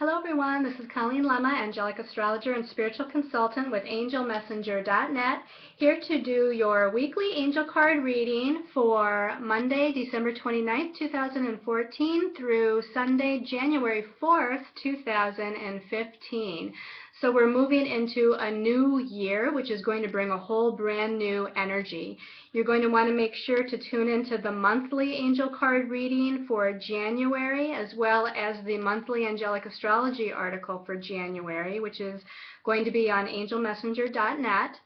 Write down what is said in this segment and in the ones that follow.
Hello everyone, this is Colleen Lemma, angelic astrologer and spiritual consultant with angelmessenger.net, here to do your weekly angel card reading for Monday, December 29th, 2014 through Sunday, January 4th, 2015. So we're moving into a new year, which is going to bring a whole brand new energy. You're going to want to make sure to tune into the monthly angel card reading for January, as well as the monthly angelic astrology article for January, which is going to be on angelmessenger.net.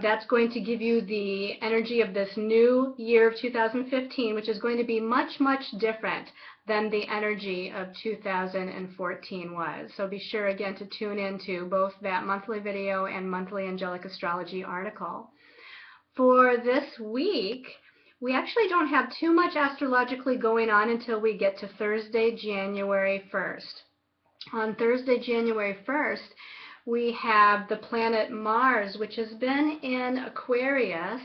That's going to give you the energy of this new year of 2015, which is going to be much, much different than the energy of 2014 was. So be sure again to tune into both that monthly video and monthly angelic astrology article. For this week, we actually don't have too much astrologically going on until we get to Thursday, January 1st. On Thursday, January 1st, we have the planet Mars, which has been in Aquarius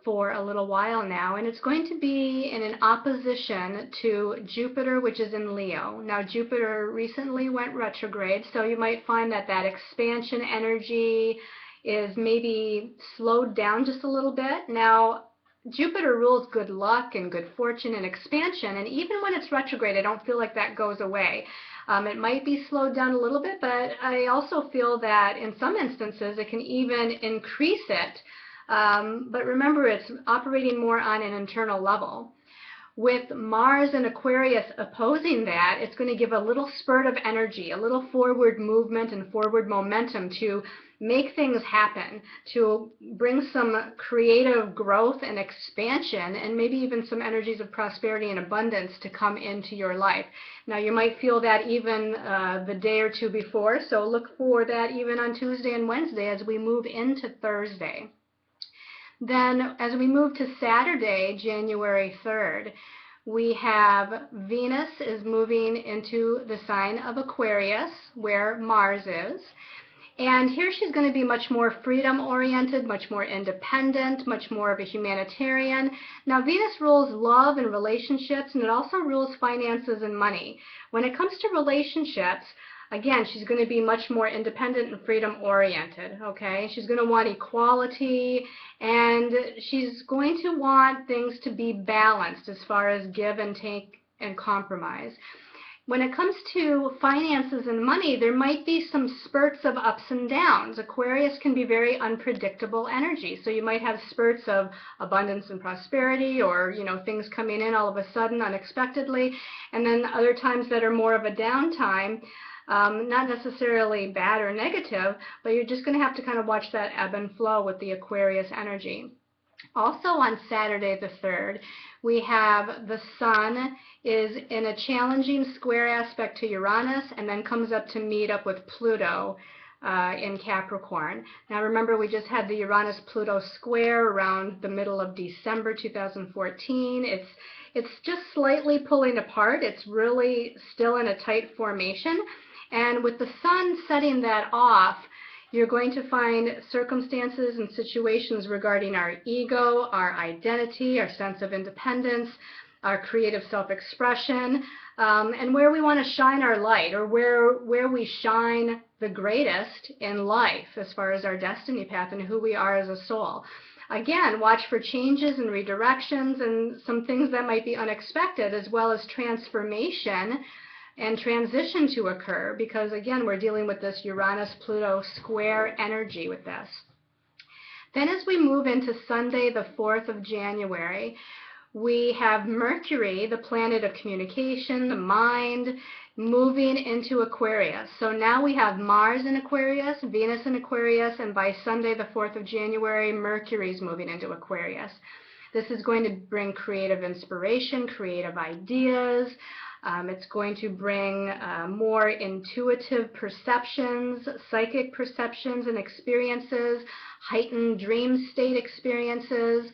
for a little while now, and it's going to be in an opposition to Jupiter, which is in Leo. Now, Jupiter recently went retrograde, so you might find that that expansion energy is maybe slowed down just a little bit. Now, Jupiter rules good luck and good fortune and expansion, and even when it's retrograde, I don't feel like that goes away. It might be slowed down a little bit, but I also feel that in some instances it can even increase it. But remember, it's operating more on an internal level. With Mars and Aquarius opposing that, it's going to give a little spurt of energy, a little forward movement and forward momentum to make things happen, to bring some creative growth and expansion, and maybe even some energies of prosperity and abundance to come into your life. Now, you might feel that even the day or two before, so look for that even on Tuesday and Wednesday as we move into Thursday. Then, as we move to Saturday, January 3rd, we have Venus is moving into the sign of Aquarius, where Mars is. And here she's going to be much more freedom-oriented, much more independent, much more of a humanitarian. Now, Venus rules love and relationships, and it also rules finances and money. When it comes to relationships, again, she's going to be much more independent and freedom-oriented, okay? She's going to want equality, and she's going to want things to be balanced as far as give and take and compromise. When it comes to finances and money, there might be some spurts of ups and downs. Aquarius can be very unpredictable energy, so you might have spurts of abundance and prosperity, or things coming in all of a sudden unexpectedly, and then other times that are more of a downtime. Not necessarily bad or negative, but you're just going to have to kind of watch that ebb and flow with the Aquarius energy. Also on Saturday the 3rd, we have the Sun is in a challenging square aspect to Uranus, and then comes up to meet up with Pluto in Capricorn. Now remember, we just had the Uranus-Pluto square around the middle of December 2014. It's just slightly pulling apart. It's really still in a tight formation. And with the Sun setting that off, you're going to find circumstances and situations regarding our ego, our identity, our sense of independence, our creative self-expression, and where we want to shine our light, or where we shine the greatest in life as far as our destiny path and who we are as a soul. Again, watch for changes and redirections and some things that might be unexpected, as well as transformation and transition to occur, because again, we're dealing with this Uranus-Pluto square energy with this. Then as we move into Sunday, the 4th of January, we have Mercury, the planet of communication, the mind, moving into Aquarius. So now we have Mars in Aquarius, Venus in Aquarius, and by Sunday, the 4th of January, Mercury's moving into Aquarius. This is going to bring creative inspiration, creative ideas. It's going to bring more intuitive perceptions, psychic perceptions and experiences, heightened dream state experiences,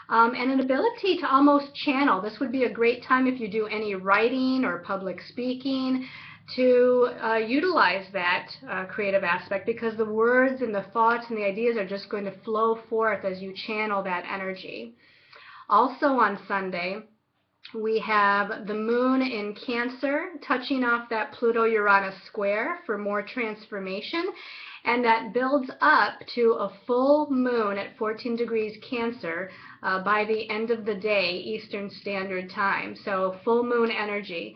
and an ability to almost channel. This would be a great time if you do any writing or public speaking to utilize that creative aspect, because the words and the thoughts and the ideas are just going to flow forth as you channel that energy. Also on Sunday, We have the moon in Cancer touching off that Pluto-Uranus square for more transformation, and that builds up to a full moon at 14 degrees Cancer by the end of the day, Eastern Standard Time. So full moon energy.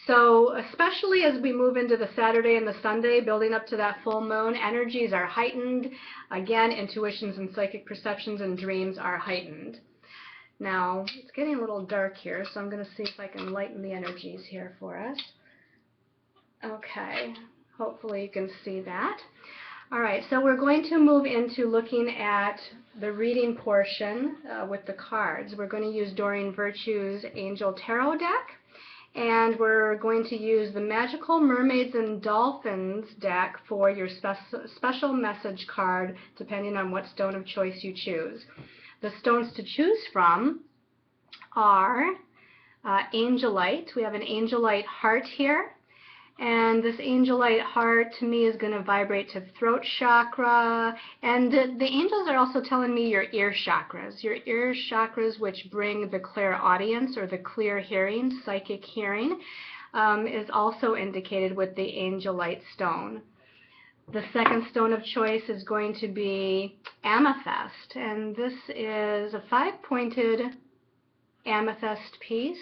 So especially as we move into the Saturday and the Sunday, building up to that full moon, energies are heightened. Again, intuitions and psychic perceptions and dreams are heightened. Now, it's getting a little dark here, so I'm going to see if I can lighten the energies here for us. Okay, hopefully you can see that. All right, so we're going to move into looking at the reading portion with the cards. We're going to use Doreen Virtue's Angel Tarot deck, and we're going to use the Magical Mermaids and Dolphins deck for your special message card, depending on what stone of choice you choose. The stones to choose from are Angelite. We have an Angelite heart here. And this Angelite heart to me is going to vibrate to throat chakra. And the angels are also telling me your ear chakras. Your ear chakras, which bring the clairaudience or the clear hearing, psychic hearing, is also indicated with the Angelite stone. The second stone of choice is going to be Amethyst, and this is a 5-pointed amethyst piece.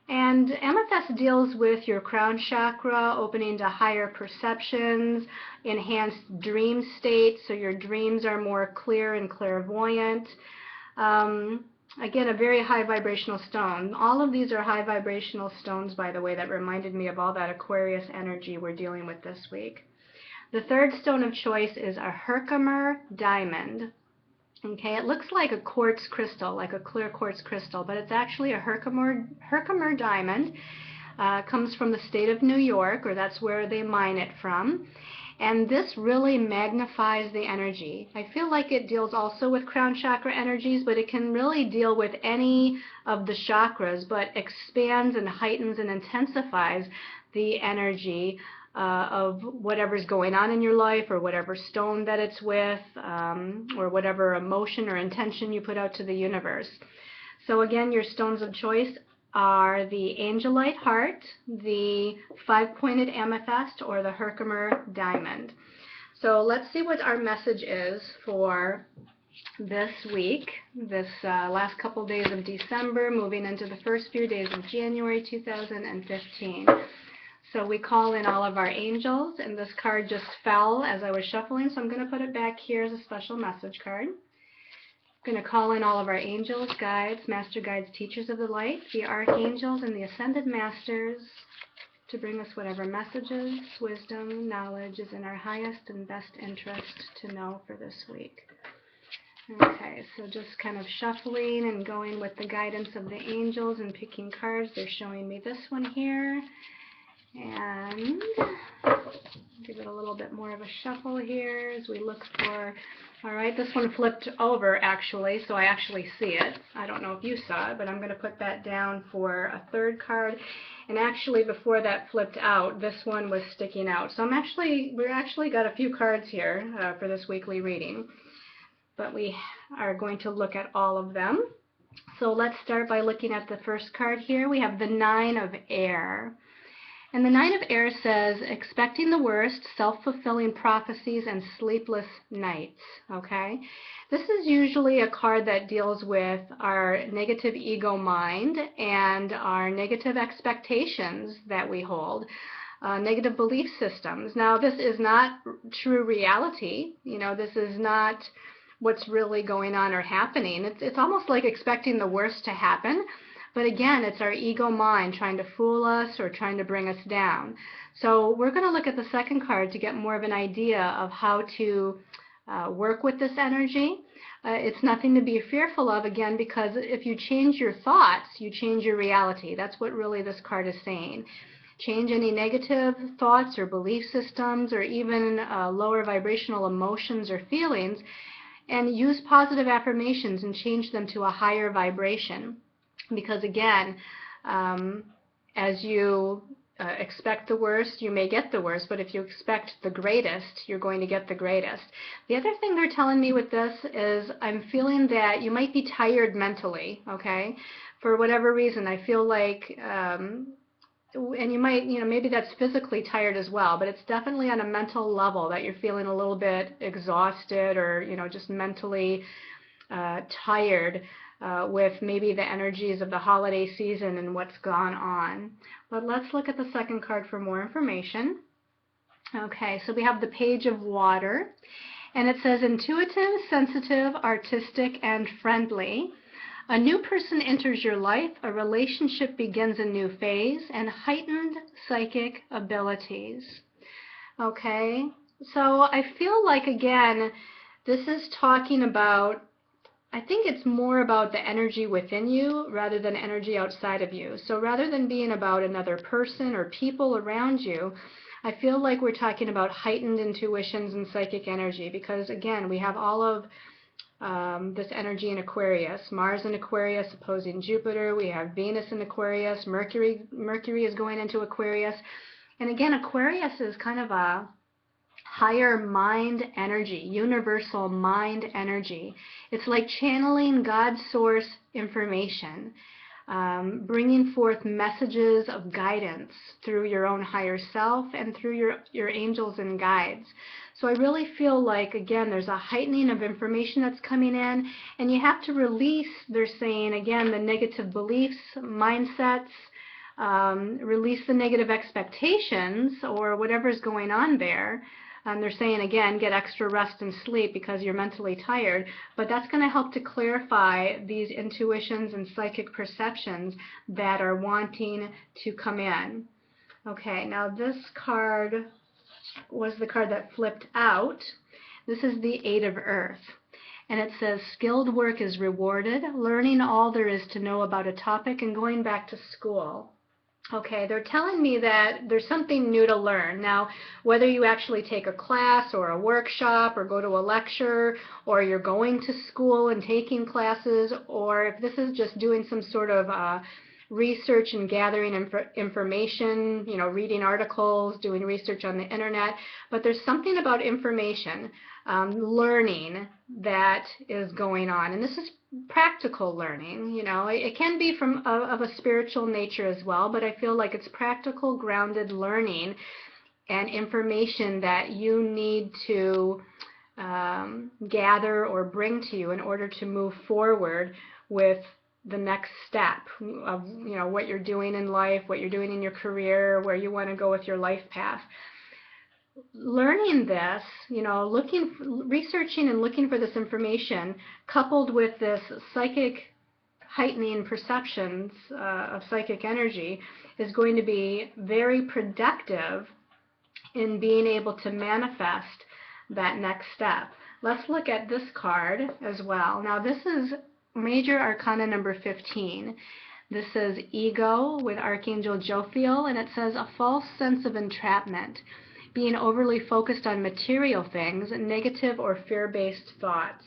And Amethyst deals with your crown chakra, opening to higher perceptions, enhanced dream states, so your dreams are more clear and clairvoyant. Again, a very high vibrational stone. All of these are high vibrational stones, by the way, that reminded me of all that Aquarius energy we're dealing with this week. The third stone of choice is a Herkimer diamond. Okay, it looks like a quartz crystal, like a clear quartz crystal, but it's actually a Herkimer diamond. Comes from the state of New York, or that's where they mine it from. And this really magnifies the energy. I feel like it deals also with crown chakra energies, but it can really deal with any of the chakras, but expands and heightens and intensifies the energy of whatever's going on in your life, or whatever stone that it's with, or whatever emotion or intention you put out to the universe. So again, your stones of choice are the Angelite heart, the 5-pointed amethyst, or the Herkimer diamond. So let's see what our message is for this week, this last couple days of December, moving into the first few days of January 2015. So we call in all of our angels, and this card just fell as I was shuffling, so I'm going to put it back here as a special message card. I'm going to call in all of our angels, guides, master guides, teachers of the light, the archangels, and the ascended masters to bring us whatever messages, wisdom, knowledge is in our highest and best interest to know for this week. Okay, so just kind of shuffling and going with the guidance of the angels and picking cards. They're showing me this one here. And give it a little bit more of a shuffle here as we look for, all right, this one flipped over actually, so I actually see it. I don't know if you saw it, but I'm going to put that down for a third card. And actually before that flipped out, this one was sticking out. So we're actually got a few cards here for this weekly reading, but we are going to look at all of them. So let's start by looking at the first card here. We have the Nine of Air. And the Nine of Air says, expecting the worst, self-fulfilling prophecies, and sleepless nights, okay? This is usually a card that deals with our negative ego mind and our negative expectations that we hold, negative belief systems. Now, this is not true reality. You know, this is not what's really going on or happening. It's almost like expecting the worst to happen. But again, it's our ego mind trying to fool us or trying to bring us down. So we're going to look at the second card to get more of an idea of how to work with this energy. It's nothing to be fearful of, again, because if you change your thoughts, you change your reality. That's what really this card is saying. Change any negative thoughts or belief systems or even lower vibrational emotions or feelings, and use positive affirmations and change them to a higher vibration. Because again, as you expect the worst, you may get the worst, but if you expect the greatest, you're going to get the greatest. The other thing they're telling me with this is I'm feeling that you might be tired mentally, okay, for whatever reason, I feel like, and you might, maybe that's physically tired as well, but it's definitely on a mental level that you're feeling a little bit exhausted or, just mentally tired with maybe the energies of the holiday season and what's gone on. But let's look at the second card for more information. Okay, so we have the Page of Water, and it says intuitive, sensitive, artistic, and friendly. A new person enters your life, a relationship begins a new phase, and heightened psychic abilities. Okay, so I feel like, again, this is talking about, I think it's more about the energy within you rather than energy outside of you. So rather than being about another person or people around you, I feel like we're talking about heightened intuitions and psychic energy because, again, we have all of this energy in Aquarius. Mars in Aquarius opposing Jupiter. We have Venus in Aquarius. Mercury is going into Aquarius. And again, Aquarius is kind of a higher mind energy, universal mind energy. It's like channeling God's source information, bringing forth messages of guidance through your own higher self and through your angels and guides. So I really feel like, again, there's a heightening of information that's coming in, and you have to release, they're saying, again, the negative beliefs, mindsets, release the negative expectations or whatever's going on there. They're saying, again, get extra rest and sleep because you're mentally tired, but that's going to help to clarify these intuitions and psychic perceptions that are wanting to come in. Okay, now this card was the card that flipped out. This is the Eight of Earth, and it says skilled work is rewarded, learning all there is to know about a topic and going back to school. Okay, they're telling me that there's something new to learn. Now, whether you actually take a class or a workshop or go to a lecture or you're going to school and taking classes, or if this is just doing some sort of research and gathering information, reading articles, doing research on the internet, but there's something about information, learning that is going on. And this is practical learning, it can be of a spiritual nature as well, but I feel like it's practical, grounded learning and information that you need to gather or bring to you in order to move forward with the next step of what you're doing in life, what you're doing in your career, where you want to go with your life path. Learning this, researching and looking for this information, coupled with this psychic heightening perceptions of psychic energy, is going to be very productive in being able to manifest that next step. Let's look at this card as well. Now, this is Major Arcana number 15. This says Ego with Archangel Jophiel, and it says a false sense of entrapment, being overly focused on material things, negative or fear-based thoughts.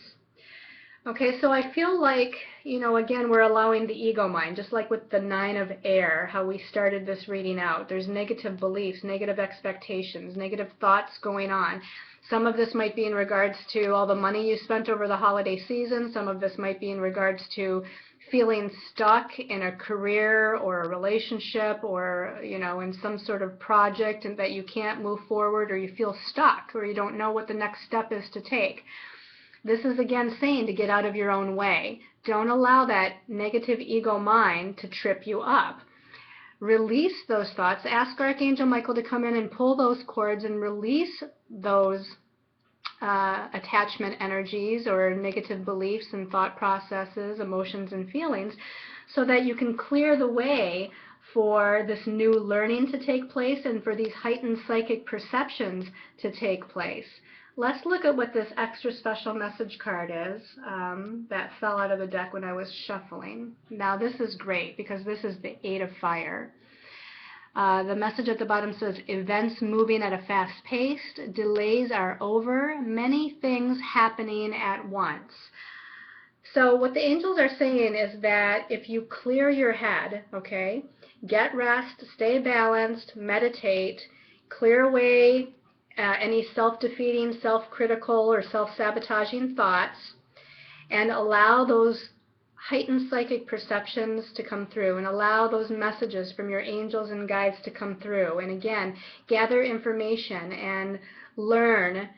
Okay, so I feel like, again, we're allowing the ego mind, just like with the Nine of Air, how we started this reading out. There's negative beliefs, negative expectations, negative thoughts going on. Some of this might be in regards to all the money you spent over the holiday season. Some of this might be in regards to feeling stuck in a career or a relationship or, in some sort of project and that you can't move forward, or you feel stuck, or you don't know what the next step is to take. This is again saying to get out of your own way. Don't allow that negative ego mind to trip you up. Release those thoughts. Ask Archangel Michael to come in and pull those cords and release those attachment energies or negative beliefs and thought processes, emotions and feelings, so that you can clear the way for this new learning to take place and for these heightened psychic perceptions to take place. Let's look at what this extra special message card is that fell out of the deck when I was shuffling. Now this is great because this is the Eight of Fire. The message at the bottom says, events moving at a fast pace, delays are over, many things happening at once. So what the angels are saying is that if you clear your head, okay, get rest, stay balanced, meditate, clear away any self-defeating, self-critical, or self-sabotaging thoughts, and allow those heightened psychic perceptions to come through, and allow those messages from your angels and guides to come through. And again, gather information and learn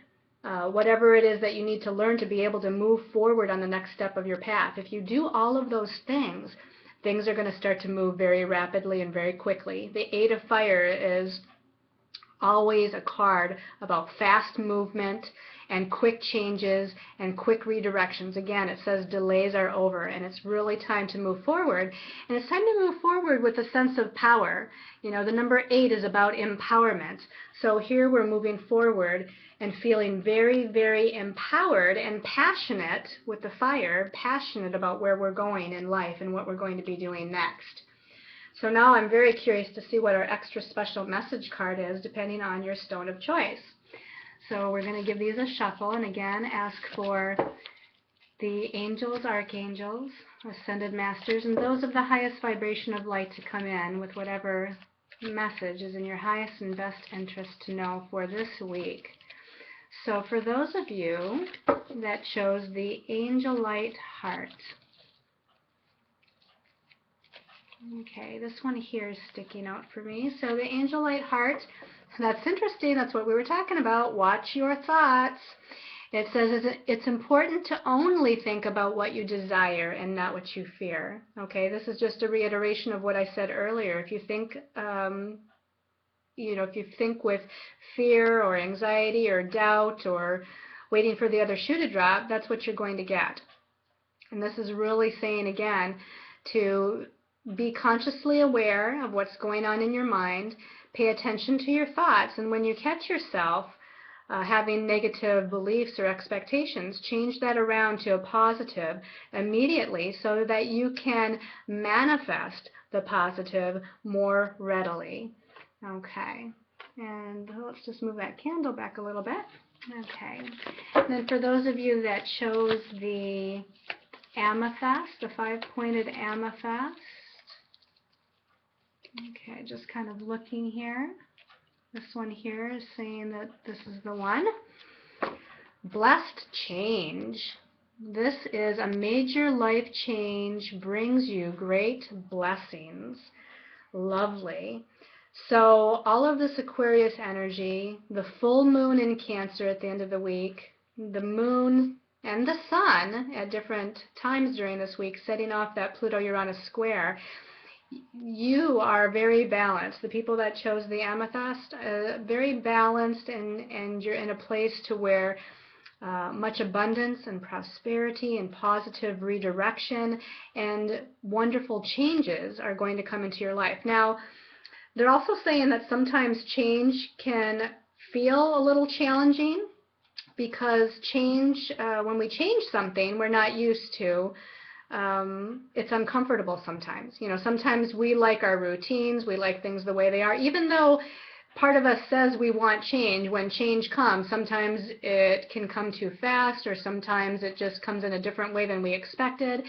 whatever it is that you need to learn to be able to move forward on the next step of your path. If you do all of those things, things are going to start to move very rapidly and very quickly. The Eight of Fire is always a card about fast movement and quick changes and quick redirections. Again, it says delays are over, and it's really time to move forward. And it's time to move forward with a sense of power. You know, the number 8 is about empowerment. So here we're moving forward and feeling very, very empowered and passionate with the fire, passionate about where we're going in life and what we're going to be doing next. So now I'm very curious to see what our extra special message card is, depending on your stone of choice. So we're going to give these a shuffle, and again ask for the angels, archangels, ascended masters, and those of the highest vibration of light to come in with whatever message is in your highest and best interest to know for this week. So for those of you that chose the angel light heart, okay, this one here is sticking out for me. So the angel light heart, that's interesting. That's what we were talking about. Watch your thoughts. It says it's important to only think about what you desire and not what you fear. Okay, this is just a reiteration of what I said earlier. If you think, if you think with fear or anxiety or doubt or waiting for the other shoe to drop, that's what you're going to get. And this is really saying, again, to be consciously aware of what's going on in your mind, pay attention to your thoughts, and when you catch yourself having negative beliefs or expectations, change that around to a positive immediately so that you can manifest the positive more readily. Okay, and let's just move that candle back a little bit. Okay, and then for those of you that chose the amethyst, the 5-pointed amethyst, okay, just kind of looking here. This one here is saying that this is the one. Blessed change. This is a major life change, brings you great blessings. Lovely. So all of this Aquarius energy, the full moon in Cancer at the end of the week, the moon and the sun at different times during this week, setting off that Pluto-Uranus square, you are very balanced. The people that chose the amethyst, very balanced, and you're in a place to where much abundance and prosperity and positive redirection and wonderful changes are going to come into your life. Now, they're also saying that sometimes change can feel a little challenging because change, when we change something we're not used to, it's uncomfortable sometimes. You know, sometimes we like our routines, we like things the way they are, even though part of us says we want change. When change comes, sometimes it can come too fast, or sometimes it just comes in a different way than we expected,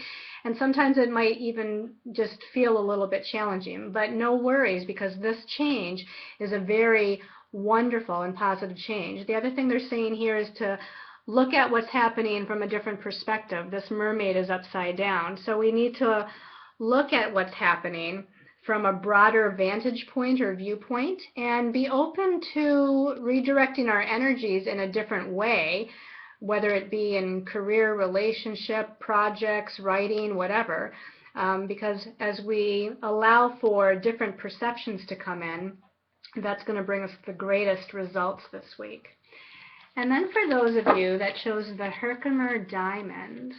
and sometimes it might even just feel a little bit challenging. But no worries, because this change is a very wonderful and positive change. The other thing they're saying here is to look at what's happening from a different perspective. This mermaid is upside down, so we need to look at what's happening from a broader vantage point or viewpoint and be open to redirecting our energies in a different way, whether it be in career, relationship, projects, writing, whatever, because as we allow for different perceptions to come in, that's going to bring us the greatest results this week. And then for those of you that chose the Herkimer Diamond,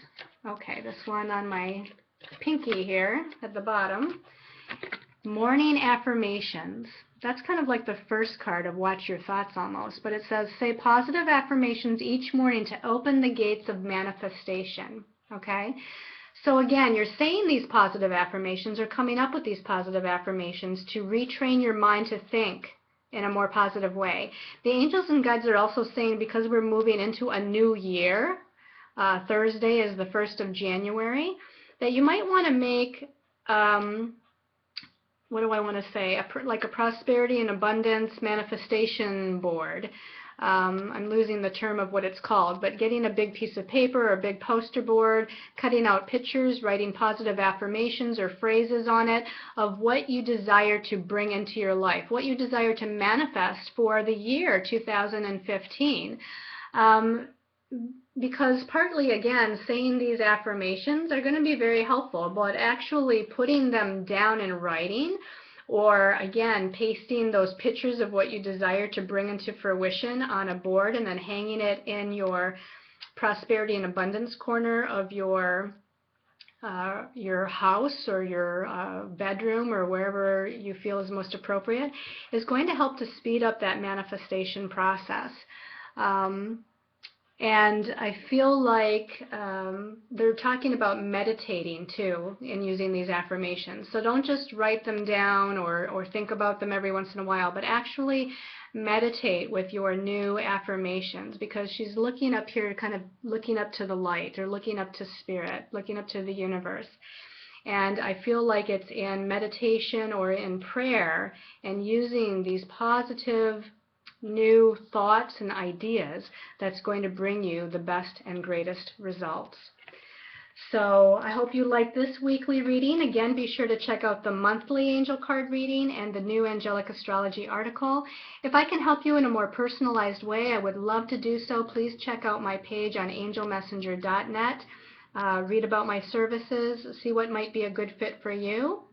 okay, this one on my pinky here at the bottom, morning affirmations. That's kind of like the first card of Watch Your Thoughts almost, but it says, say positive affirmations each morning to open the gates of manifestation, okay? So again, you're saying these positive affirmations or coming up with these positive affirmations to retrain your mind to think in a more positive way. The angels and guides are also saying, because we're moving into a new year, Thursday is the 1st of January, that you might want to make, what do I want to say, like a prosperity and abundance manifestation board. I'm losing the term of what it's called, but getting a big piece of paper or a big poster board, cutting out pictures, writing positive affirmations or phrases on it of what you desire to bring into your life, what you desire to manifest for the year 2015. Because partly, again, saying these affirmations are going to be very helpful, but actually putting them down in writing, or again, pasting those pictures of what you desire to bring into fruition on a board and then hanging it in your prosperity and abundance corner of your house or your bedroom or wherever you feel is most appropriate, is going to help to speed up that manifestation process. And I feel like they're talking about meditating too in using these affirmations. So don't just write them down or think about them every once in a while, but actually meditate with your new affirmations, because she's looking up here, kind of looking up to the light or looking up to spirit, looking up to the universe. And I feel like it's in meditation or in prayer and using these positive new thoughts and ideas that's going to bring you the best and greatest results. So I hope you like this weekly reading. Again, be sure to check out the monthly angel card reading and the new angelic astrology article. If I can help you in a more personalized way, I would love to do so. Please check out my page on angelmessenger.net. Read about my services, see what might be a good fit for you.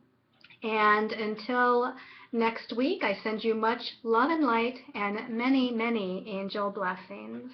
And until next week, I send you much love and light and many, many angel blessings.